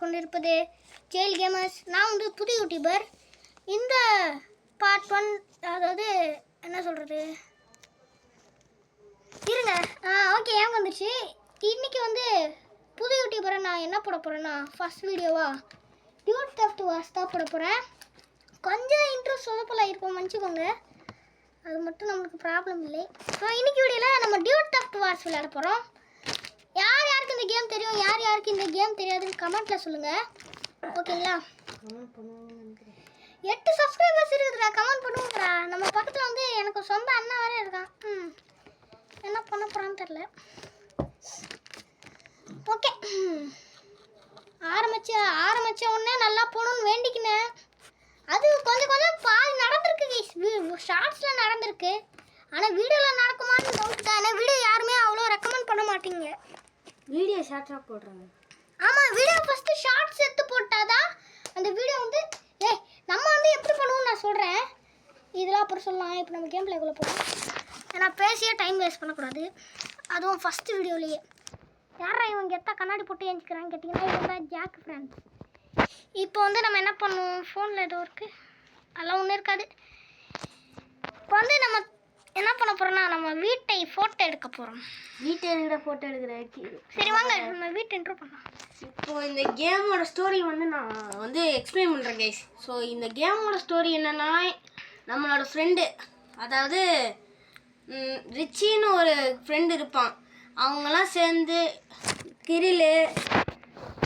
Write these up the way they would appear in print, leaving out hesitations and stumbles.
கொண்டிருப்பது jail gamers. நான் வந்து புது யூடியூபர். இந்த பார்ட் 1, அதாவது என்ன சொல்கிறது, இருங்க ஓகே ஏன் வந்துச்சு. இன்றைக்கி வந்து புது யூடியூபரை நான் என்ன போட போகிறேன்னா, ஃபஸ்ட் வீடியோவா டியூட் தெஃப்ட் வார்ஸ் தான் போட போகிறேன். கொஞ்சம் இன்ட்ரெஸ்ட் சொதப்பலாக இருக்கும், மன்னிச்சுக்கோங்க, அது மட்டும் நம்மளுக்கு ப்ராப்ளம் இல்லை. ஸோ இன்றைக்கி வீடியோவில் நம்ம டியூட் தெஃப்ட் வார்ஸ் விளையாட போகிறோம். யார் யாருக்கு இந்த கேம் தெரியும், யார் யாருக்கு இந்த கேம் தெரியாதுன்னு கமெண்ட்டில் சொல்லுங்கள், ஓகேங்களா? 8 சப்ஸ்கிரைபர்ஸ் இருக்குதுடா, கமெண்ட் பண்ணுங்கடா. நம்ம பக்கத்தில் வந்து எனக்கு சொந்த அண்ணன் வேறு இருக்கான். என்ன பண்ண போகிறான்னு தெரில. ஓகே, ஆரம்பித்த உடனே நல்லா போகணுன்னு வேண்டிக்கினேன். அது கொஞ்சம் பாதி நடந்திருக்கு, ஷார்ட்ஸில் நடந்திருக்கு. ஆனால் வீடியோவில் நடக்குமான்னு டவுட் தான். ஏன்னா வீடியோ யாருமே அவ்வளோ ரெக்கமெண்ட் பண்ண மாட்டீங்க. வீடியோ ஷார்ட்ஸாக போடுறாங்க. ஆமாம், வீடியோ ஃபஸ்ட்டு ஷார்ட்ஸ் எடுத்து போட்டாதான் அந்த வீடியோ வந்து நம்ம வந்து எப்படி பண்ணுவோம்னு நான் சொல்கிறேன். இதெல்லாம் அப்புறம் சொல்லலாம். இப்போ நம்ம கேம் பிளேக்குள்ளே போகலாம். ஏன்னா பேசியே டைம் வேஸ்ட் பண்ணக்கூடாது, அதுவும் ஃபஸ்ட்டு வீடியோலேயே. யாரா இவங்க எத்தா கண்ணாடி போட்டு ஏஞ்சிக்கிறான்னு கேட்டிங்கன்னா, இவங்க தான் ஜாக் ஃப்ரெண்ட்ஸ். இப்போ வந்து நம்ம என்ன பண்ணுவோம், ஃபோனில் ஏதோ இருக்குது, அதெல்லாம் ஒன்றும் இருக்காது. இப்போ வந்து நம்ம என்ன பண்ண போகிறோன்னா, நம்ம வீட்டை ஃபோட்டோ எடுக்க போகிறோம். வீட்டை இருக்கிற ஃபோட்டோ எடுக்கிற. சரி வாங்க நம்ம வீட்டை இன்ட்ரோ பண்ணலாம். இப்போது இந்த கேமோட ஸ்டோரி வந்து நான் வந்து எக்ஸ்பிளைன் பண்ணுறேன் கைஸ். ஸோ இந்த கேமோட ஸ்டோரி என்னென்னா, நம்மளோட ஃப்ரெண்டு, அதாவது ரிச்சின்னு ஒரு ஃப்ரெண்டு இருப்பான். அவங்கெல்லாம் சேர்ந்து கிரிலு,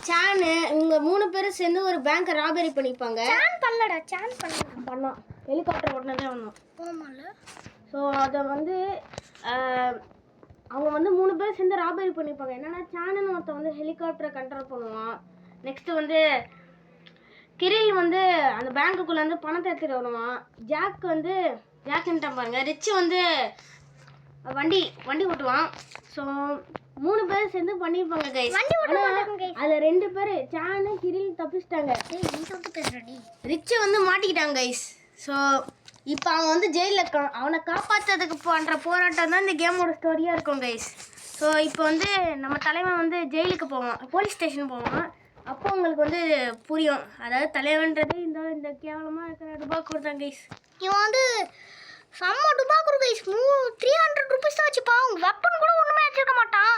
சானு, இவங்க 3 பேரும் சேர்ந்து ஒரு பேங்க்கை ராபரி பண்ணிப்பாங்க. சான் பண்ணோம், ஹெலிகாப்டர் ஓட்டினதே வந்தோம். போமால. ஸோ அதை வந்து அவங்க வந்து 3 பேர் சேர்ந்து ராபரி பண்ணிப்பாங்க. என்னென்னா, சானன்னு ஒருத்தன் வந்து ஹெலிகாப்டரை கண்ட்ரோல் பண்ணுவான். நெக்ஸ்ட்டு வந்து கிரில் வந்து அந்த பேங்க்குள்ளே வந்து பணத்தை எடுத்துகிட்டு வருவான். ஜாக்குன்ட்டு பாருங்க, ரிச்சு வந்து வண்டி ஓட்டுவான். ஸோ 3 பேர் சேர்ந்து பண்ணியிருப்பாங்க கைஸ். அதில் 2 பேர் சானு கிரில் தப்பிச்சிட்டாங்க. ரிச்சு வந்து மாட்டிக்கிட்டாங்க கைஸ். ஸோ இப்போ அவன் வந்து ஜெயிலில் இருக்கான். அவனை காப்பாற்றுறதுக்கு பண்ணுற போராட்டம் தான் இந்த கேமோட ஸ்டோரியாக இருக்கும் கைஸ். ஸோ இப்போ வந்து நம்ம தலைவன் வந்து ஜெயிலுக்கு போவான், போலீஸ் ஸ்டேஷன் போவான். அப்போ உங்களுக்கு வந்து புரியும், அதாவது தலைவன்றது இந்த கேவலமாக இருக்கிற டுபாக்கூர் தான் கைஸ். இவன் வந்து செம்ம டுபாக்கூர் கைஸ். 300 ருபீஸ் தான் வச்சுப்பான். வெப்பன் கூட ஒன்றுமே வச்சுருக்க மாட்டான்.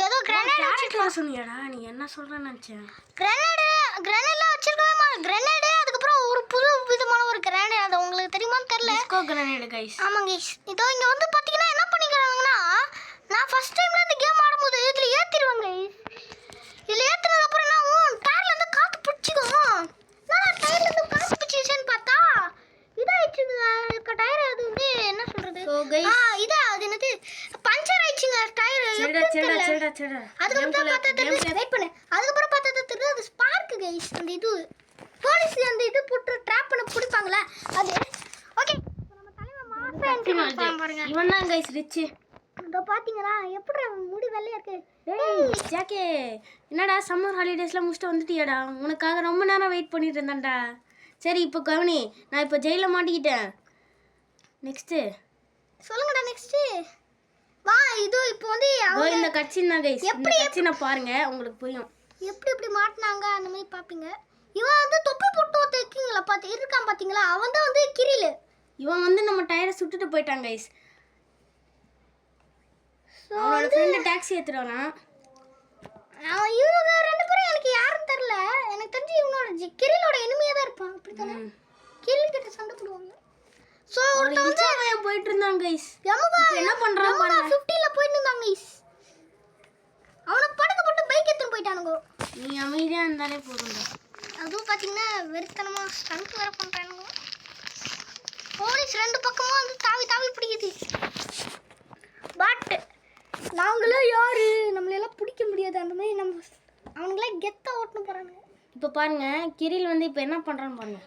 ஏதோ கிரனேட் சொன்னியாடா, நீ என்ன சொல்கிறேன்னு நினச்சேன். கிரனேட்லாம் வச்சிருக்கவே மாட்டேன். கிரனேடு, அதுக்கப்புறம் ஒரு புது விதமான ஒரு கிரனேட், அது உங்களுக்கு தெரியுமான்னு தெரியல. Grenade guys. ஆமாம் கைஸ். இதோ இங்கே வந்து பார்த்தீங்கன்னா என்ன பண்ணிக்கிறாங்கன்னா, நான் ஃபஸ்ட் டைமில் இந்த கேம் ஆடும்போது இதில் ஏற்றிடுவேன் கைஸ். இதில் ஏற்றுனதுக்கப்புறம் என்ன ஆகும், டயர்லேருந்து காற்று பிடிச்சிக்கும். நான் டயர்லேருந்து காற்று பிடிச்சிச்சுன்னு பார்த்தா இதாகிடுச்சுங்க டயர். அது வந்து என்ன சொல்கிறது, அது என்னது, பஞ்சர் ஆயிடுச்சுங்க டயர். அதுக்கப்புறம் பார்த்தா வெயிட் பண்ணு, அதுக்கப்புறம் பார்த்தா தெரியுது அது ஸ்பார்க்கு கைஸ். அந்த இது போலீஸ் அந்த இது போட்டு ட்ராப் பண்ண பிடிப்பாங்களே அது. ஓகே, நம்ம தலைவன் பாருங்க, இவன் தான் கைஸ் ரிச்சு. இதோ பார்த்தீங்களா எப்படி முடி வெள்ளையா இருக்கு. டேய் ஜாக்கே, என்னடா சம்மர் ஹாலிடேஸ்லாம் முடிச்சுட்டு வந்துட்டியாடா? உனக்காக ரொம்ப நேரம் வெயிட் பண்ணிட்டு இருந்தேன்டா. சரி இப்போ கவனி, நான் இப்போ ஜெயிலில் மாட்டிக்கிட்டேன். நெக்ஸ்ட்டு சொல்லுங்கடா. நெக்ஸ்ட்டு வா, இது இப்போ வந்து இந்த கட்சின் தான் கைஸ். இந்த கட்சினை பாருங்க, உங்களுக்கு புரியும் எப்படி மாட்டினாங்க அந்த மாதிரி பார்ப்பீங்க. இவன் வந்து தொப்பி போட்டு இருக்கீங்களா இருக்கான் பார்த்தீங்களா, அவன் தான் வந்து கிரில். இவன் வந்து நம்ம டயரை சுட்டுட்டு போயிட்டான் கைஸ். அவனோட ஃப்ரெண்டு டாக்ஸி எடுத்துட்டு வரான். இவங்க 2 பேரும் எனக்கு யாரும் தெரியல. எனக்கு தெரிஞ்சு இவனோட கிரிலோட எனிமையாக தான் இருப்பான். அப்படித்தானே கிரில் கிட்ட சண்டை போடுவாங்க. ஸோ அவன் போயிட்டு இருந்தான் கைஸ். என்ன பண்ணுறான் 50ல போயிட்டு இருந்தாங்க கைஸ். அவனை படத்தை போட்டு பைக் எடுத்துன்னு போயிட்டானுங்க. நீ அமைதியாக இருந்தாலே போதும்டா. அதுவும் பார்த்தீங்கன்னா வெறித்தனமாக ஸ்டண்ட் வேறு பண்ணுறானுங்க. போலீஸ் 2 பக்கமும் வந்து தாவி பிடிக்குது. பட் நாங்களே யாரு, நம்மளெல்லாம் பிடிக்க முடியாது. அந்த மாதிரி நம்ம அவங்களே கெத்தாக ஓட்டணும் போகிறாங்க. இப்போ பாருங்க, கிரில் வந்து இப்போ என்ன பண்ணுறான்னு பாருங்க.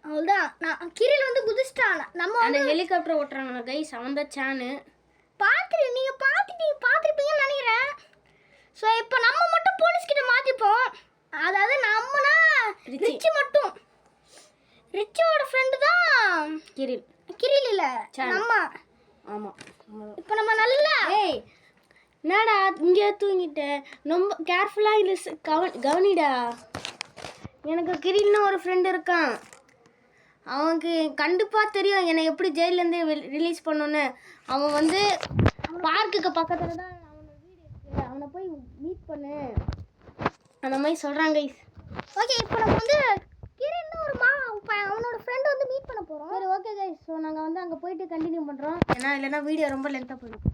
அவ்வளோதான், நான் கிரில் வந்து குதிச்சிட்டான். நம்ம அந்த ஹெலிகாப்டர் ஓட்டுறாங்க கைஸ், அவன் தான் சானு. நீங்கள் பார்த்துருப்பீங்கன்னு நினைக்கிறேன். ஸோ இப்போ நம்ம மட்டும் போலீஸ்கிட்ட மாற்றிப்போம். அதாவது நம்மனா ரிச்சு மட்டும். ரிச்சோட ஃப்ரெண்டு தான் கிரில் இல்லை நம்ம. ஆமாம், இப்போ நம்ம நல்லா என்னடா இங்கே தூங்கிட்டேன், ரொம்ப கேர்ஃபுல்லாக இல்லை, கவனிடா. எனக்கு கிரில்னு ஒரு ஃப்ரெண்ட் இருக்கான், அவனுக்கு கண்டிப்பாக தெரியும் என்னை எப்படி ஜெயிலேருந்து ரிலீஸ் பண்ணணுன்னு. அவன் வந்து பார்க்குக்கு பக்கத்தில் தான் அவனோட வீடு இருக்குது, அவனை போய் மீட் பண்ணு அந்த மாதிரி சொல்கிறாங்க கைஸ். ஓகே, இப்போ நம்ம வந்து கிரீன்னு ஒரு அவனோட ஃப்ரெண்ட் வந்து மீட் பண்ண போகிறோம். சரி ஓகே கைஸ், ஸோ நாங்கள் வந்து அங்கே போயிட்டு கண்டினியூ பண்ணுறோம், ஏன்னா இல்லைன்னா வீடியோ ரொம்ப லென்த்தாக போயிடும்.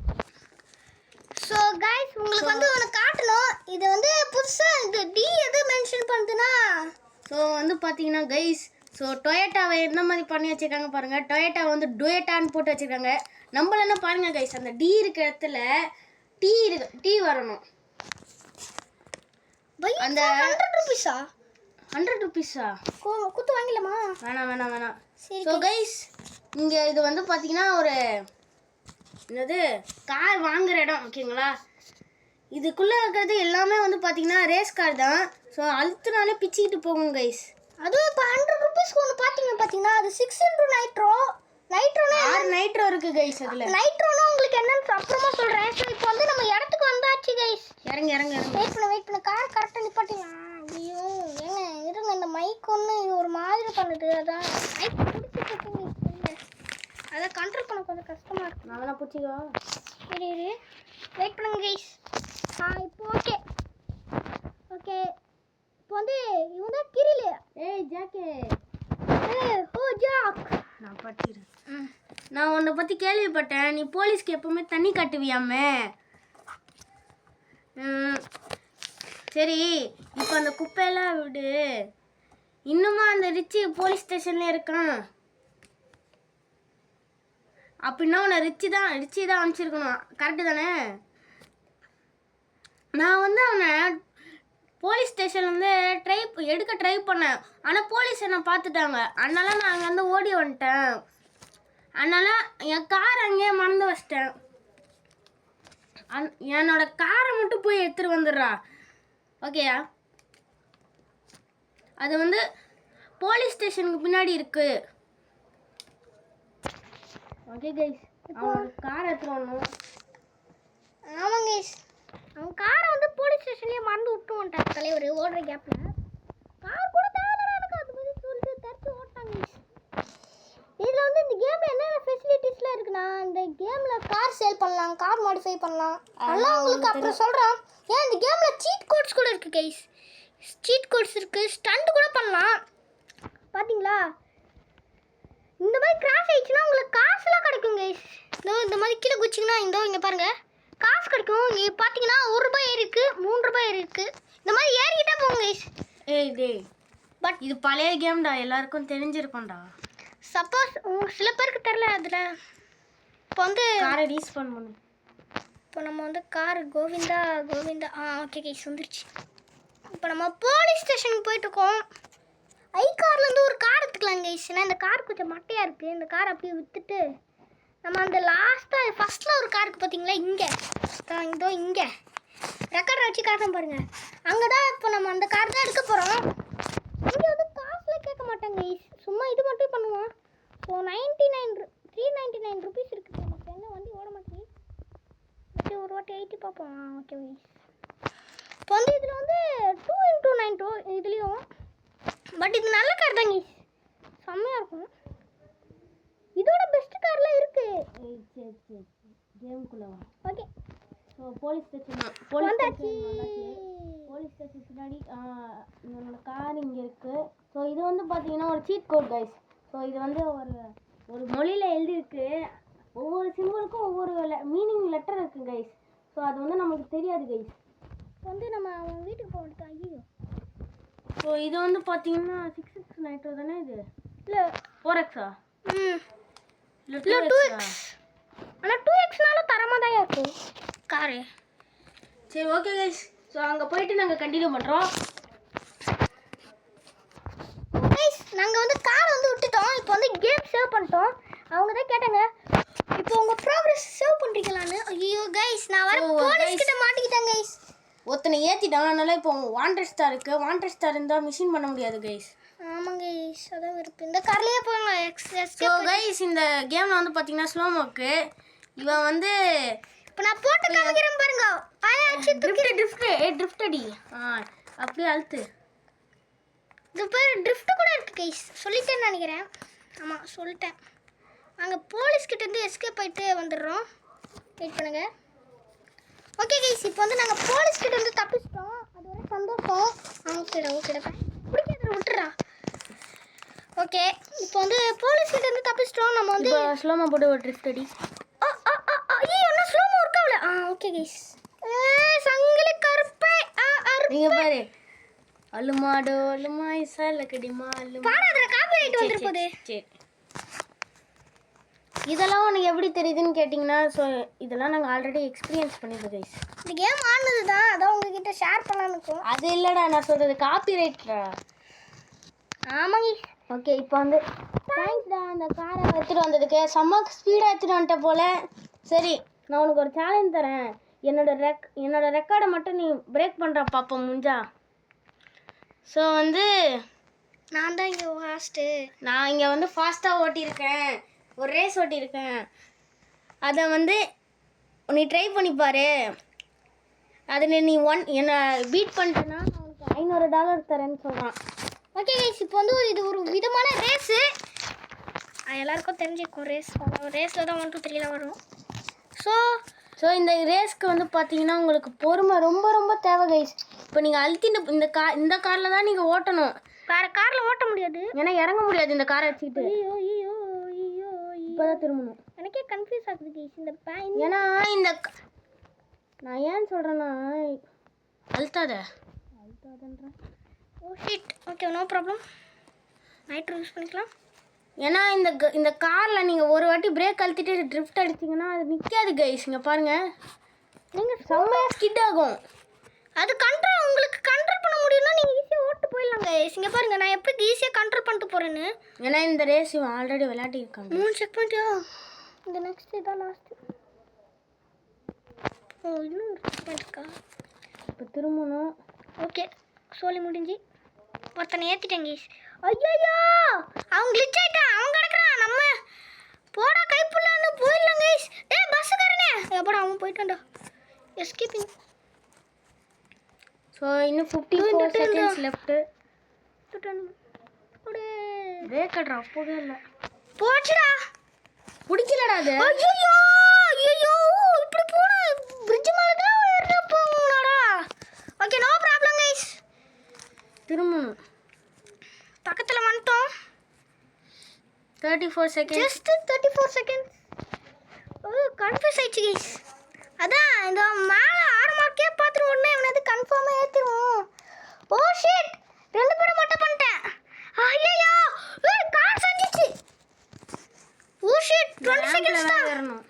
ஸோ கைஸ், உங்களுக்கு வந்து ஒன்று காட்டணும். இது வந்து புதுசாக இந்த டி எது மென்ஷன் பண்ணுதுன்னா, ஸோ வந்து பார்த்தீங்கன்னா கைஸ், ஸோ டொயேட்டாவை எந்த மாதிரி பண்ணி வச்சுருக்காங்க பாருங்கள். டொயேட்டாவை வந்து டொயேட்டான்னு போட்டு வச்சுருக்காங்க. நம்மள என்ன பாருங்கள் கைஸ், அந்த டி இருக்க இடத்துல டீ வரணும். அந்த 100 ரூபீஸா? 100 ரூபீஸா? குத்து வாங்கிடலாமா? வேணாம். சரி. ஸோ கைஸ், இங்கே இது வந்து பார்த்தீங்கன்னா ஒரு என்னது கார் வாங்குற இடம், ஓகேங்களா? இதுக்குள்ளே இருக்கிறது எல்லாமே வந்து பார்த்தீங்கன்னா ரேஸ் கார் தான். ஸோ அழுத்துனாலே பிச்சுக்கிட்டு போகும் கைஸ். அதுவும் இப்போ 100 ரூபீஸ்க்கு ஒன்று பார்த்தீங்கன்னா அது 6 into நைட்ரோனா 6 நைட்ரோ இருக்குது கைஸ். அதில் நைட்ரோனா உங்களுக்கு என்னன்னு அப்புறமா சொல்கிறேன். ஸோ இப்போ வந்து நம்ம இடத்துக்கு வந்தாச்சு கைஸ். இறங்க. வெயிட் பண்ண கார் கரெக்டாக நிப்பாட்டிங்க. ஐயோ ஏங்க இருங்க, இந்த மைக் ஒன்று ஒரு மாதிரி பண்ணுது. அதான் மைக் பிடிச்சிட்டு அதை கண்ட்ரோல் பண்ண கொஞ்சம் கஷ்டமாக இருக்குது. நல்லா பிடிச்சிக்கோ. சரி வெயிட் பண்ணுங்க கைஸ். இப்போ ஓகே இப்போ வந்து இவன் தான் கிரில். ஏய் ஜாக்கே. ஓ ஜாக். நான் படிக்கிறேன். நான் உன்னை பற்றி கேள்விப்பட்டேன், நீ போலீஸ்க்கு எப்பவுமே தண்ணி கட்டுவியாமே. சரி, இப்போ அந்த குப்பையெல்லாம் விடு. இன்னுமா அந்த ரிச்சி போலீஸ் ஸ்டேஷன்ல இருக்கான்? அப்படின்னா உன்னை ரிச்சி தான் அனுப்பிச்சிருக்கணும், கரெக்டு தானே? நான் வந்து அவனை போலீஸ் ஸ்டேஷன்லேருந்து எடுக்க ட்ரை பண்ணேன், ஆனால் போலீஸ் என்னை பார்த்துட்டாங்க. அதனால நான் அங்கேருந்து ஓடி வந்துட்டேன். அதனால என் காரை அங்கேயே மறந்து வச்சிட்டேன். என்னோட காரை மட்டும் போய் எடுத்துகிட்டு வந்துடுறா, ஓகேயா? அது வந்து போலீஸ் ஸ்டேஷனுக்கு பின்னாடி இருக்கு. ஓகே கைஸ், அவனோட காரை எடுத்துகிட்டு வரணும். ஆமாங்க கைஸ், அவன் காரை வந்து போலீஸ் ஸ்டேஷன்லேயே மறந்து விட்டு வந்துட்டான் தலைவர் ஓடுற கேப்பில். கார் கூட தேவையில்லை எனக்கு, அது மாதிரி சொல்லிட்டு தடுத்து ஓட்டாங்க. இதில் வந்து இந்த கேமில் என்னென்ன ஃபெசிலிட்டிஸ்லாம் இருக்குன்னா, இந்த கேமில் கார் சேல் பண்ணலாம், கார் மாடிஃபை பண்ணலாம். அதெல்லாம் உங்களுக்கு அப்புறம் சொல்கிறேன். ஏன் இந்த கேமில் சீட் கோட்ஸ் கூட இருக்குது கைஸ். சீட் கோட்ஸ் இருக்குது, ஸ்டண்ட் கூட பண்ணலாம். பார்த்தீங்களா? இந்த மாதிரி கிராஷ் ஆயிடுச்சுன்னா உங்களுக்கு காசுலாம் கிடைக்கும் கைஸ். இந்த மாதிரி கீழே குச்சிங்கன்னா இங்கே பாருங்கள் காசு கிடைக்கும். இங்கே பார்த்தீங்கன்னா 1 ரூபாய் ஏறி இருக்கு, 3 ரூபாய் ஏறி இருக்கு. இந்த மாதிரி ஏறிக்கிட்டே போங்க கைஸ். டேய் பட் இது பழைய கேம்டா, எல்லாருக்கும் தெரிஞ்சிருக்கும்டா. சப்போஸ் சில பேருக்கு தெரில. அதில் இப்போ வந்து காரை ரீஸ்பான் பண்ணு. இப்போ நம்ம வந்து கார் கோவிந்தா ஓகே கைஸ் வந்துருச்சு. இப்போ நம்ம போலீஸ் ஸ்டேஷனுக்கு போயிட்டுருக்கோம். ஐகார்லேருந்து ஒரு கார் எடுத்துக்கலாம் கைஸ். ஏன்னா இந்த கார் கொஞ்சம் மட்டையாக இருக்குது. இந்த கார் அப்படியே விற்றுட்டு நம்ம அந்த ஃபஸ்ட்டில் ஒரு காருக்கு பார்த்தீங்களா, இங்கே ரெக்கார்டை வச்சு காட்டும் பாருங்கள். அங்கே தான் இப்போ நம்ம அந்த கார் தான் எடுக்க போகிறோம். இங்கே வந்து காசுலாம் கேட்க மாட்டாங்க கைஸ், சும்மா இது மட்டும் பண்ணுவோம். ஸோ 399 ருபீஸ் இருக்குது. நமக்கு என்ன வண்டி ஓட மாட்டேங்குது, வச்சு ஒரு வாட்டி 80 பார்ப்போம். ஓகே கைஸ், இப்போ வந்து இதில் வந்து 2 into 9 இதுலேயும். பட் இது நல்ல கார் தான் கைஸ், செம்மையாக இருக்கும். இதோட பெஸ்ட் கார்லாம் இருக்கு. சரி கேமுக்குள்ள வா. ஓகே, ஸோ போலீஸ் ஸ்டேஷன் வந்தாச்சு. போலீஸ் ஸ்டேஷன் பின்னாடி என்னோட கார் இங்கே இருக்குது. ஸோ இது வந்து பார்த்தீங்கன்னா ஒரு சீட் கோட் கைஸ். ஸோ இது வந்து ஒரு மொழியில் எழுதியிருக்கு. ஒவ்வொரு சிம்பிளுக்கும் ஒவ்வொரு மீனிங் லெட்டர் இருக்குது கைஸ். ஸோ அது வந்து நமக்கு தெரியாது கைஸ். வந்து நம்ம அவன் வீட்டுக்கு போகிறது. ஐயோ, ஸோ இது வந்து பார்த்தீங்கன்னா 6x நைட்ரோ தானே இது? இல்லை 4xா? இல்லை 2x. ஆனால் 2xனாலும் தரமாக தான் இருக்கும் காரு. சரி ஓகே கைஸ், ஸோ அங்கே போயிட்டு நாங்கள் கண்டினியூ பண்ணுறோம். கைஸ் நாங்கள் வந்து காரை வந்து விட்டுட்டோம். இப்போ வந்து கேம் சேவ் பண்ணிட்டோம். அவங்க தான் கேட்டாங்க இப்போ உங்கள் ப்ரோக்ரஸ் சேவ் பண்ணுறீங்களான்னு. ஐயோ கைஸ், நான் வர போலீஸ் கிட்ட மாட்டிக்கிட்டேன் கைஸ். ஒருத்தனை ஏற்றிட்டான், அதனால இப்போ வாண்டட் ஸ்டார் இருக்குது. வாண்டட் ஸ்டார் இருந்தால் மிஷின் பண்ண முடியாது கைஸ். ஆமாங்க கைஸ், அதான் விருப்பம். இந்த கார்லேயே போங்க. ஸோ கைஸ், இந்த கேமில் வந்து பார்த்தீங்கன்னா ஸ்லோமோக்கு இவன் வந்து இப்போ நான் போட்டு காமிக்கிறேன் பாருங்க. ஆயாச்சு ட்ரிஃப்ட் அடி. அப்படியே அழுத்து. இது பேர் ட்ரிஃப்ட் கூட இருக்கு கைஸ். சொல்லிட்டேன்னு நினைக்கிறேன். ஆமாம் சொல்லிட்டேன். நாங்கள் போலீஸ்கிட்டேருந்து எஸ்கேப் ஆகிட்டு வந்துடுறோம். வெயிட் பண்ணுங்க. ஓகே கைஸ், இப்போ வந்து நாங்கள் போலீஸ்கிட்டேருந்து தப்பிச்சிட்டோம். அது வரை சந்தோஷம். ஓகேடா பிடிக்காத விட்டுறா. ஓகே, இப்போ வந்து போலீஸ்கிட்டேருந்து தப்பிச்சிட்டோம். நம்ம வந்து ஸ்லோமா போட்டு ஒரு ட்ரிஃப்ட் அடி. ஐயோ என்ன ஸ்லோமா ஒர்க் ஆகல. Okay guys. சங்கிலி கருப்பை நீங்க பாரு. அலுமாடோ அலுமாய் சலக்கடிமா அலுமா. பாடாதற காப்பிரைட் வந்துருப்போது. சரி. இதெல்லாம் உனக்கு எப்படி தெரியுதுன்னு கேட்டிங்கன்னா, ஸோ இதெல்லாம் நாங்கள் ஆல்ரெடி எக்ஸ்பீரியன்ஸ் பண்ணியிருக்கோம் கைஸ். இந்த கேம் ஆனது தான், அதான் உங்ககிட்ட ஷேர் பண்ணலான்னு இருக்கோம். அது இல்லைடா, நான் சொல்கிறது காப்பிரைட்ரா. ஆமாங்க. ஓகே, இப்போ வந்து தேங்க்ஸ்டா அந்த காரை எடுத்துகிட்டு வந்ததுக்கு. செம்ம ஸ்பீடாக எடுத்துகிட்டு வந்துட்ட போல். சரி, நான் உனக்கு ஒரு சேலஞ்ச் தரேன். என்னோட ரெக்கார்டை மட்டும் நீ பிரேக் பண்ணுற பாப்போம் முடிஞ்சா. ஸோ வந்து நான் தான் இங்கே ஃபாஸ்ட்டு. நான் இங்கே வந்து ஃபாஸ்ட்டாக ஓட்டியிருக்கேன். ஒரு ரேஸ் ஓட்டியிருக்கேன். அதை வந்து நீ ட்ரை பண்ணிப்பாரு. அதில் நீ என்னை பீட் பண்ணிட்டேன்னா நான் உனக்கு $500 தரேன்னு சொல்கிறான். ஓகே கைஸ், இப்போ வந்து இது ஒரு விதமான ரேஸு. எல்லாருக்கும் தெரிஞ்சிருக்கும் ரேஸில் தான் 1 2 3 வரும். ஸோ இந்த ரேஸ்க்கு வந்து பார்த்தீங்கன்னா உங்களுக்கு பொறுமை ரொம்ப ரொம்ப தேவை கைஸ். இப்போ நீங்கள் அழுத்தின இந்த காரில் தான் நீங்கள் ஓட்டணும். காரில் ஓட்ட முடியாது, ஏன்னா இறங்க முடியாது இந்த காரை வச்சுக்கிட்டு. இப்போ தான் திரும்பணும். எனக்கே கன்ஃபியூஸ் ஆகுது கைஸ் இந்த ஏன்னா நான் ஏன் சொல்கிறேன்னா அழுத்தாதன்றேன். Oh shit. Okay, no problem. Nitro use பண்ணிக்கலாம். ஏன்னா இந்த காரில் நீங்கள் ஒரு வாட்டி பிரேக் அழுத்திட்டு ட்ரிஃப்ட் அடிச்சிங்கன்னா அது நிற்காது கைஸ். இங்கே பாருங்கள், நீங்கள் செம்மையாக ஸ்கிட் ஆகும். அது உங்களுக்கு கண்ட்ரோல் பண்ண முடியும்னா நீங்கள் ஈஸியாக ஓட்டு போயிடலாம் கைஸ். இங்கே பாருங்கள் நான் எப்படி ஈஸியாக கண்ட்ரோல் பண்ணிட்டு போகிறேன்னு. ஏன்னா இந்த ரேஸ் இவன் ஆல்ரெடி விளையாட்டிருக்காங்க. 3 செக் பண்ணிட்டியா? இந்த நெக்ஸ்ட் இதான் லாஸ்ட்டு. இன்னும் ஒரு செக் பண்ணிருக்கா. இப்போ திரும்பணும். ஓகே, சொல்லி முடிஞ்சு ஒருத்தனை ஏற்றிட்டேன் கைஸ். ஐயோ அவன் கிளிச் ஆயிட்டான். அவன் கிடக்குறான். நம்ம போடா கைப்புள்ளான்னு போயிடலாம் கைஸ். பஸ்ஸுக்காரனே எப்படா அவன் போயிட்டான்டா. எஸ்கேப்பிங். ஸோ இன்னும் 54 செகண்ட்ஸ் லெஃப்ட்டு. பிரேக் அட்ரா அப்போவே இல்லை. போச்சுடா. பிடிக்கலடா அது. ஐயோ இப்படி போனா பிரிட்ஜ் மேலே தான் ஏறி போகணும்டா. Okay, no problem guys. திரும்பணும். பக்கத்தில் வந்துட்டோம். 34 செகண்ட்ஸ். Just 34 seconds. கன்ஃபியூஸ் ஆயிடுச்சு கைஸ். அதான் இந்த மேலே 6 மார்க்கே பார்த்துட்டு உடனே இவனது கன்ஃபார்மாக ஏற்றிடுவோம். ஓ ஷிட், 2 பேரும் மட்டும் பண்ணிட்டேன். ஐயோ கார் செஞ்சிச்சு. ஓ ஷிட், 20 செகண்ட்ஸ் தான் ஏறணும்.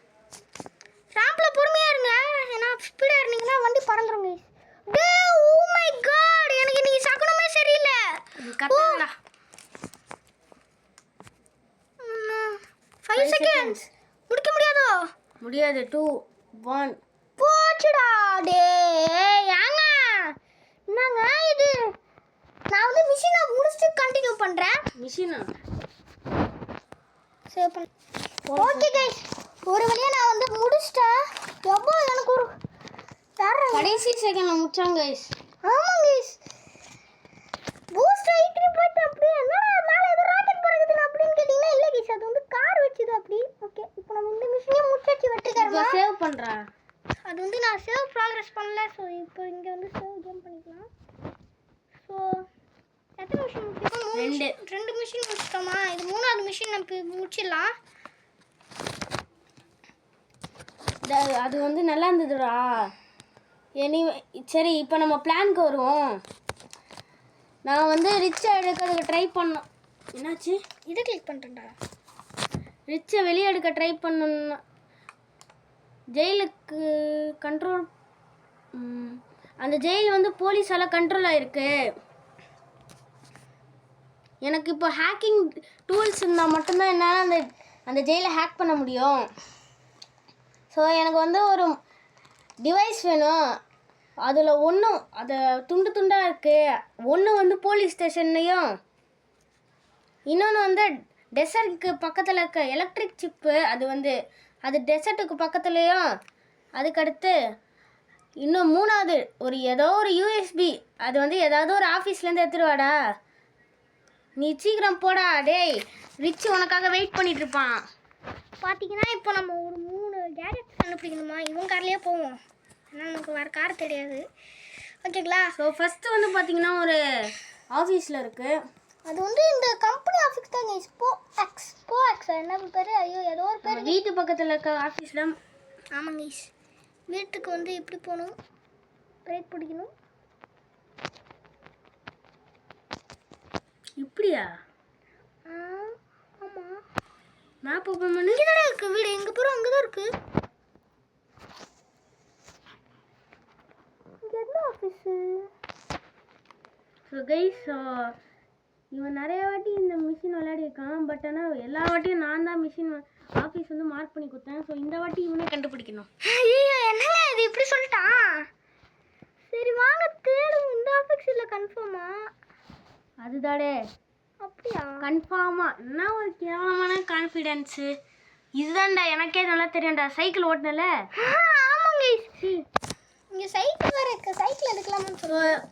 ராம்பில் பொறுமையாக இருங்க. ஏன்னா ஸ்பீடாக இருந்தீங்கன்னா வண்டி பறந்துடும் கைஸ். ஓ மை காட், எனக்கு இன்னைக்கு சகுனமே சரியில்லை. கட்டடா 5 செகண்ட்ஸ் முடிக்க முடியாதோ? முடியாது. 2 1 போச்சுடா. ஏங்க என்னங்க இது? நான் வந்து மிஷினை முடிச்சுட்டு கண்டினியூ பண்ணுறேன். மிஷினா சேவ் பண்ண. ஓகே கைஸ், ஒரு வழியாக நான் வந்து முடிச்சிட்டேன். எவ்வளோ எனக்கு ஒரு கடைசி செகண்ட்ல முடிச்சாங்க கைஸ். ஆமாம் கைஸ், பூஸ்ட் ஆகிட்டு போயிட்டு அப்படியே என்னடா மேலே ஏதோ ராக்கெட் பறக்குதுன்னு அப்படின்னு கேட்டிங்கன்னா இல்லை கைஸ், அது வந்து கார் வச்சுது அப்படி. ஓகே, இப்போ நம்ம இந்த மிஷினே முடிச்சாச்சு வெற்றிகரமாக. சேவ் பண்ணுறா. அது வந்து நான் சேவ் ப்ராக்ரஸ் பண்ணல. ஸோ இப்போ இங்கே வந்து சேவ் கேம் பண்ணிக்கலாம். ஸோ எத்தனை மிஷின் முடிச்சிருக்கோம்? 2 மிஷின் முடிச்சிட்டோமா? இது 3வது மிஷின் நம்ம முடிச்சிடலாம். அது வந்து நல்லா இருந்ததுடா. சரி, இப்போ நம்ம பிளானுக்கு வருவோம். நான் வந்து ரிச்சை எடுக்கிறதுக்கு ட்ரை பண்ணோம். என்னாச்சு? இதை கிளிக் பண்ணுறேன்டா. ரிச்சை வெளியே எடுக்க ட்ரை பண்ணணும்னா ஜெயிலுக்கு கண்ட்ரோல். அந்த ஜெயில் வந்து போலீஸால் கண்ட்ரோல் ஆகிருக்கு. எனக்கு இப்போ ஹேக்கிங் டூல்ஸ் இருந்தால் மட்டும்தான் என்னால் அந்த ஜெயிலை ஹேக் பண்ண முடியும். ஸோ எனக்கு வந்து ஒரு டிவைஸ் வேணும். அதில் ஒன்றும் அதை துண்டு துண்டாக இருக்குது. ஒன்று வந்து போலீஸ் ஸ்டேஷன்லேயும், இன்னொன்று வந்து டெசர்ட்டுக்கு பக்கத்தில் இருக்க எலக்ட்ரிக் சிப்பு. அது டெசர்ட்டுக்கு பக்கத்துலேயும் அதுக்கடுத்து இன்னும் 3வது ஏதோ ஒரு யூஎஸ்பி, அது வந்து ஏதாவது ஒரு ஆஃபீஸ்லேருந்து எடுத்துட்டு வாடா. நீ சீக்கிரம் போடா டேய், ரிச் உனக்காக வெயிட் பண்ணிட்டு இருப்பான். பார்த்தீங்கன்னா இப்போ நம்ம ஒரு 3 கேஜெட்ஸ் கண்டுபிடிக்கணுமா, இவன் கார்லேயே போவோம், ஏன்னா நமக்கு வேறு கார் தெரியாது. ஓகேங்களா? ஸோ ஃபஸ்ட்டு வந்து பார்த்தீங்கன்னா ஒரு ஆஃபீஸில் இருக்குது. அது வந்து இந்த கம்பெனி ஆஃபீஸ் தான் கைஸ். போ எக்ஸ் என்ன பேர்? ஐயோ ஏதோ ஒரு பேர். வீட்டு பக்கத்தில் இருக்க ஆஃபீஸில். ஆமாங்க கைஸ், வீட்டுக்கு வந்து இப்படி போகணும், பிரேக் பிடிக்கணும். இப்படியா? ஆமாம், மேப் ஓப்பன் பண்ணி. இங்கே தானே இருக்குது வீடு, எங்கே போகிறோம் அங்கே தான் இருக்குது. இங்கே என்ன ஆஃபீஸு? ஸோ கைஸ், இவன் நிறைய வாட்டி இந்த மிஷின் விளையாடிருக்கான். பட் ஆனால் எல்லா வாட்டியும் நான் தான் மிஷின் ஆஃபீஸ் வந்து மார்க் பண்ணி கொடுத்தேன். ஸோ இந்த வாட்டி இவனே கண்டுபிடிக்கணும். ஐயோ என்னங்க இது இப்படி சொல்லிட்டான். சரி வாங்க தேடும், இந்த ஆஃபீஸ் இல்லை கன்ஃபார்மா? அதுதாடே அப்படியா? கன்ஃபார்மா. என்ன ஒரு கேவலமான கான்ஃபிடென்ஸு இதுதான்டா. எனக்கே நல்லா தெரியும்டா, சைக்கிள் ஓட்டினல. ஆமாங்க, இங்கே சைக்கிள் வேறு இருக்குது, சைக்கிள் எடுக்கலாமான்னு சொல்லுவேன்.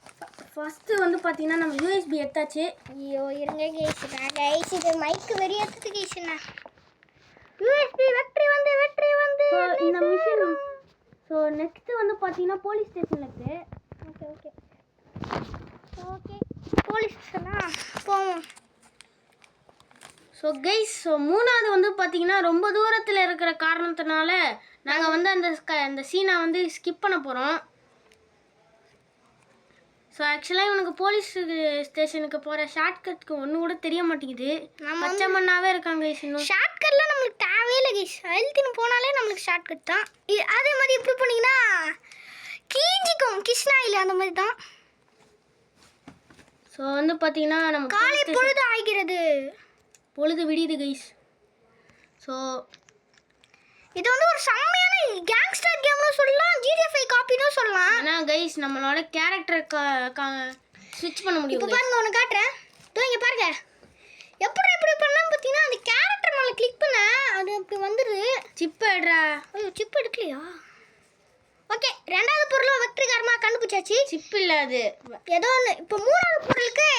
ஃபஸ்ட்டு வந்து பார்த்தீங்கன்னா நம்ம யூஎஸ்பி எடுத்தாச்சு. ஐயோ இருங்க கேஸுண்ணா, கைஸ் இது மைக்கு வெறி எடுத்து கேஸுண்ணா. யூஎஸ்பி வெற்றி வந்து இந்த மிஷின். ஸோ நெக்ஸ்ட்டு வந்து பார்த்தீங்கன்னா போலீஸ் ஸ்டேஷனில் இருக்குது. ஓகே ஓகே ஓகே, போலீஸ் ஸ்டேஷனா போவோம். ஸோ கைஸ், 3வது வந்து பார்த்தீங்கன்னா ரொம்ப தூரத்தில் இருக்கிற காரணத்தினால நாங்கள் வந்து அந்த சீனை வந்து ஸ்கிப் பண்ண போகிறோம். ஸோ ஆக்சுவலாக இவனுக்கு போலீஸ் ஸ்டேஷனுக்கு போகிற ஷார்ட்கட்க்கு ஒன்று கூட தெரிய மாட்டேங்குது. பச்சை மண்ணாவே இருக்காங்க கைஸ். இன்னும் ஷார்ட்கட்லாம் நம்மளுக்கு தேவையில்லை கைஸ், அழுத்தின்னு போனாலே நம்மளுக்கு ஷார்ட்கட் தான். அதே மாதிரி எப்படி போனீங்கன்னா கீஞ்சிக்கும், கிருஷ்ணாயில் அந்த மாதிரி தான். ஸோ வந்து பார்த்தீங்கன்னா நம்ம காலை பொழுது ஆகிறது, பொழுது விடியுது கைஸ். ஸோ இது வந்து ஒரு செம்மையான கேங்ஸ்டர் கேம்னு சொல்லலாம், ஜிடிஎஃப் காப்பின்னு சொல்லலாம். ஆனால் கைஸ் நம்மளோட கேரக்டர் ஸ்விட்ச் பண்ண முடியும். இப்போ பாருங்க ஒன்று காட்டுறேன், இங்கே பாருங்க எப்படி பண்ணால் பார்த்தீங்கன்னா அந்த கேரக்டர் மேலே கிளிக் பண்ண அது இப்படி வந்துடுது. சிப்பு எடுறா. ஐயோ சிப்பு எடுக்கலையா? ஓகே, 2வது பொருளும் வெற்றிகரமாக கண்டுபிடிச்சாச்சு. சிப்பு இல்லை அது ஏதோ ஒன்று. இப்போ 3வது பொருளுக்கு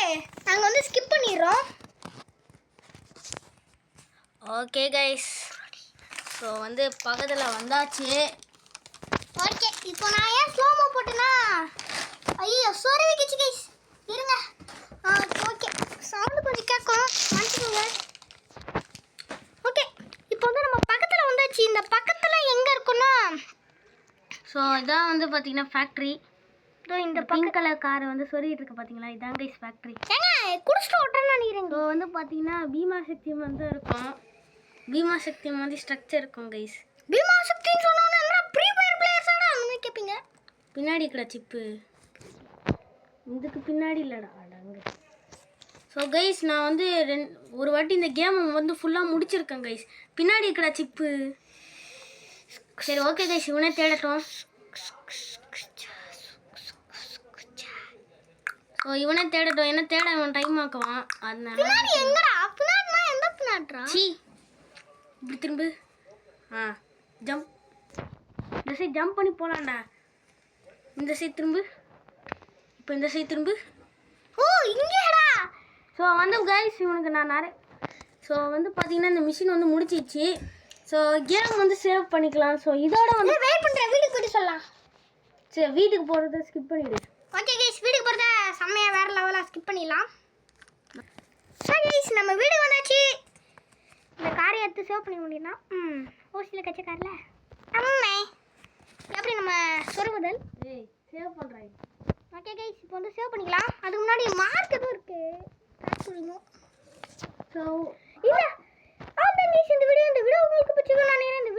நாங்கள் வந்து ஸ்கிப் பண்ணிடுறோம். ஓகே கைஸ், ஸோ வந்து பக்கத்தில் வந்தாச்சு. ஓகே, இப்போ நான் ஏன் ஸ்லோமோ போட்டேன்னா ஐயோ சொருவி கிச்சு கைஸ், இருங்க. ஓகே, சவுண்டு கொஞ்சம் கேட்கும், மன்னிச்சுக்கோங்க. ஓகே, இப்போ வந்து நம்ம பக்கத்தில் வந்தாச்சு. இந்த பக்கத்தில் எங்கே இருக்குன்னா, ஸோ இதான் வந்து பார்த்தீங்கன்னா ஃபேக்ட்ரி. இதோ இந்த பிங்க் கலர் கார் வந்து சொருகிட்டு இருக்கு பார்த்தீங்களா, இதான் கைஸ் ஃபேக்ட்ரி. ஏங்க குடிச்சிட்டு ஓட்டுறேன்னு நினைக்கிறேன். ஸோ வந்து பார்த்தீங்கன்னா பீமா சக்தி வந்து இருக்கும். பீமா சக்தி மாதிரி ஸ்ட்ரக்சர் இருக்கும் கைஸ். பீமா சக்தின்னு சொன்னோன்னே என்ன ப்ரீ ஃபயர் பிளேயர்ஸாடா அந்த கேட்பீங்க. பின்னாடி இருக்கிற சிப்பு இதுக்கு பின்னாடி இல்லைடா அடங்க. ஸோ கைஸ் நான் வந்து ஒரு வாட்டி இந்த கேம் வந்து ஃபுல்லாக முடிச்சிருக்கேன் கைஸ். பின்னாடி இருக்கிற சிப்பு. சரி ஓகே கைஸ், இவனே தேடட்டும். ஸோ இவனே தேடட்டும், என்ன தேட இவன் டைம் ஆக்குவான். அதனால பின்னாடி எங்கடா? பின்னாடினா எந்த பின்னாடிடா? சி இப்படி திரும்பு. ஜம்ப். இந்த சைடு ஜம்ப் பண்ணி போகலாம்டா. இந்த சைடு திரும்பு. இப்போ இந்த சைடு திரும்பு. ஓ இங்கேடா. ஸோ வந்து கைஸ் இவனுக்கு நான் நிறைய ஸோ வந்து பார்த்தீங்கன்னா இந்த மிஷின் வந்து முடிச்சிச்சு. ஸோ கேம் வந்து சேவ் பண்ணிக்கலாம். ஸோ இதோட வந்து வெயிட் பண்ணுறேன், வீட்டுக்கு போயிட்டு சொல்லலாம். சரி வீட்டுக்கு போகிறத ஸ்கிப் பண்ணிவிடு. ஓகே கைஸ், வீட்டுக்கு போகிறத செம்மையாக வேறு லெவலாக ஸ்கிப் பண்ணிடலாம். சரி கைஸ், நம்ம வீடு வந்தாச்சு. இந்த காரை எடுத்து சேவ் பண்ண முடியும்னா ஓசியில் கச்ச காரில் அம்மே எப்படி நம்ம சொருகுதல் சேவ் பண்ணுறேன். ஓகே கைஸ், இப்போ வந்து சேவ் பண்ணிக்கலாம். அதுக்கு முன்னாடி மார்க் எதுவும் இருக்குது. ஸோ இல்லை ஆமாம் கைஸ், இந்த வீடியோ உங்களுக்கு பிடிச்சிருக்கும் நினைக்கிறேன். இந்த